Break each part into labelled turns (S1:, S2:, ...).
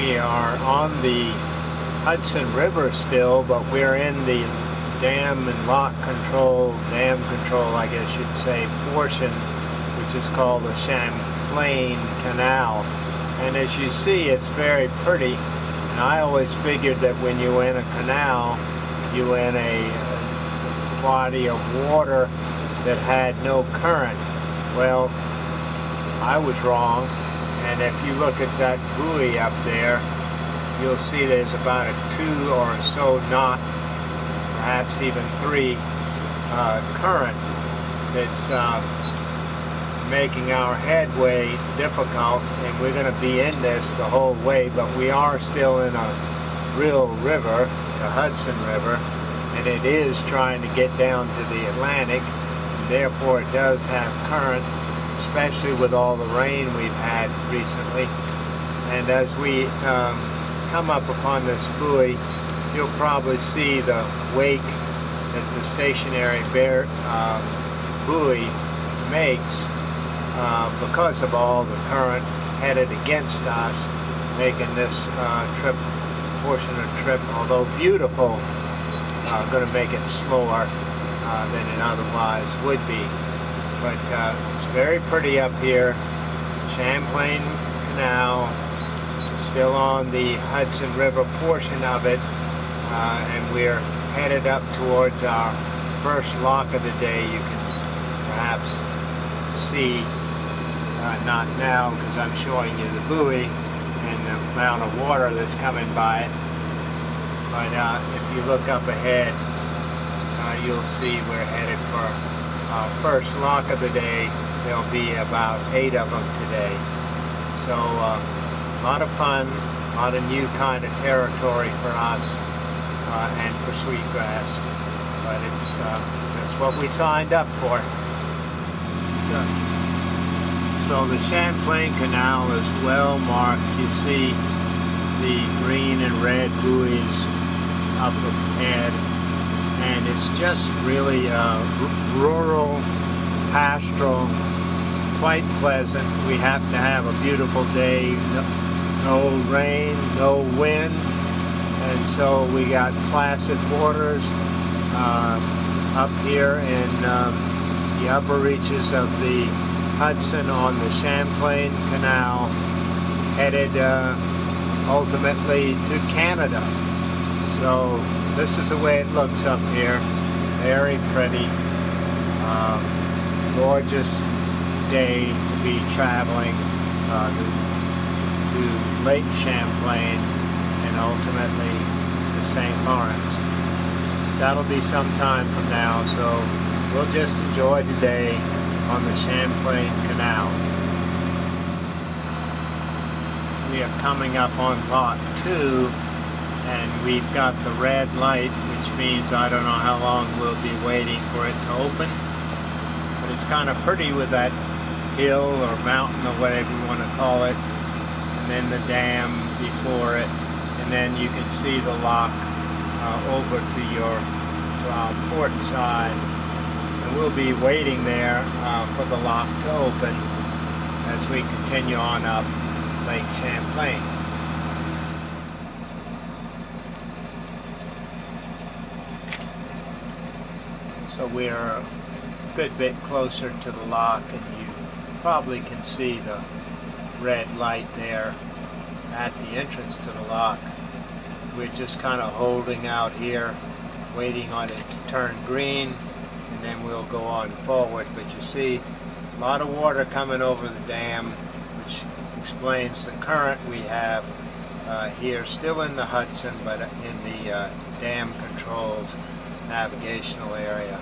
S1: We are on the Hudson River still, but we're in the dam control, I guess you'd say, portion, which is called the Champlain Canal. And as you see, it's very pretty. And I always figured that when you in a canal, you in a body of water that had no current. Well, I was wrong. And if you look at that buoy up there, you'll see there's about a 2 or so knot, perhaps even 3 current that's making our headway difficult, and we're going to be in this the whole way, but we are still in a real river, the Hudson River, and it is trying to get down to the Atlantic, and therefore it does have current, especially with all the rain we've had recently. And as we come up upon this buoy, you'll probably see the wake that the stationary buoy makes because of all the current headed against us, making this portion of the trip, although beautiful, going to make it slower than it otherwise would be. But it's very pretty up here. Champlain Canal, still on the Hudson River portion of it, and we're headed up towards our first lock of the day. You can perhaps see, not now because I'm showing you the buoy and the amount of water that's coming by it, but if you look up ahead, you'll see we're headed for our first lock of the day. There'll be about 8 of them today. So a lot of fun, a lot of new kind of territory for us and for sweetgrass. But it's that's what we signed up for. So the Champlain Canal is well marked. You see the green and red buoys up ahead. And it's just really rural, pastoral, quite pleasant. We happen to have a beautiful day, no rain, no wind, and so we got placid waters up here in the upper reaches of the Hudson on the Champlain Canal, headed ultimately to Canada. So this is the way it looks up here. Very pretty. Gorgeous day to be traveling to Lake Champlain and ultimately to St. Lawrence. That'll be some time from now, so we'll just enjoy today on the Champlain Canal. We are coming up on Lock 2, and we've got the red light, which means I don't know how long we'll be waiting for it to open. But it's kind of pretty with that hill or mountain or whatever you want to call it, and then the dam before it, and then you can see the lock over to our port side. And we'll be waiting there for the lock to open as we continue on up Lake Champlain. So we're a good bit closer to the lock, and you probably can see the red light there at the entrance to the lock. We're just kind of holding out here, waiting on it to turn green, and then we'll go on forward. But you see a lot of water coming over the dam, which explains the current we have here, still in the Hudson, but in the dam-controlled navigational area.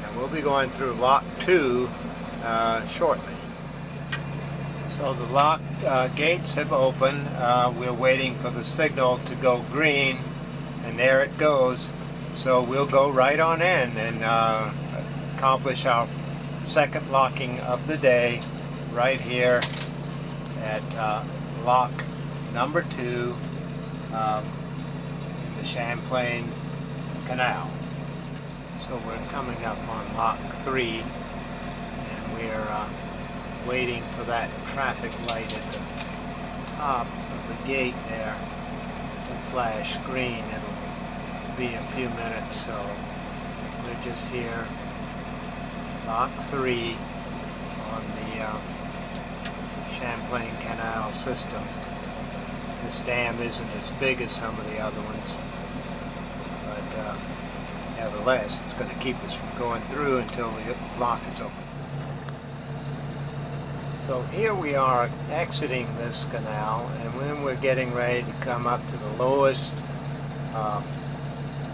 S1: And we'll be going through Lock 2 shortly. So the lock gates have opened. We're waiting for the signal to go green, and there it goes. So we'll go right on in and accomplish our second locking of the day right here at lock number 2 in the Champlain Canal. So we're coming up on Lock 3, and we're waiting for that traffic light at the top of the gate there to flash green. It'll be a few minutes, so we're just here, lock 3 on the Champlain Canal system. This dam isn't as big as some of the other ones, but nevertheless, it's going to keep us from going through until the lock is open. So here we are exiting this canal, and when we're getting ready to come up to the lowest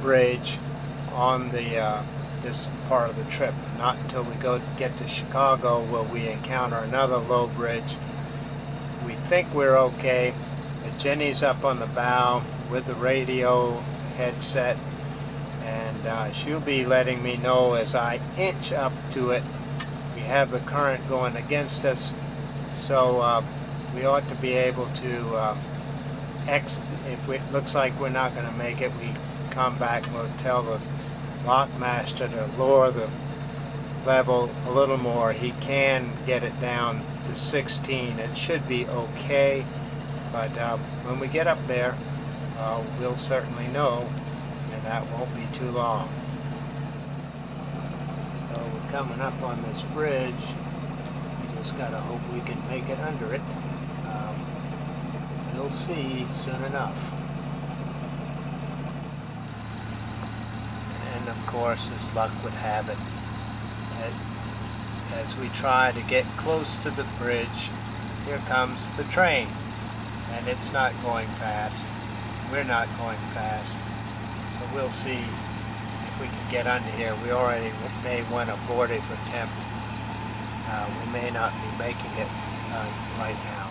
S1: bridge on the this part of the trip. Not until we get to Chicago will we encounter another low bridge. We think we're okay. But Jenny's up on the bow with the radio headset, and she'll be letting me know as I inch up to it. We have the current going against us, so we ought to be able to exit. If it looks like we're not going to make it, we come back and we'll tell the lockmaster to lower the level a little more. He can get it down to 16. It should be okay, but when we get up there, we'll certainly know, and that won't be too long. So we're coming up on this bridge. We just gotta hope we can make it under it. We'll see soon enough. And of course, as luck would have it, as we try to get close to the bridge, here comes the train. And it's not going fast. We're not going fast. So we'll see if we can get under here. We already made one abortive attempt. We may not be making it right now.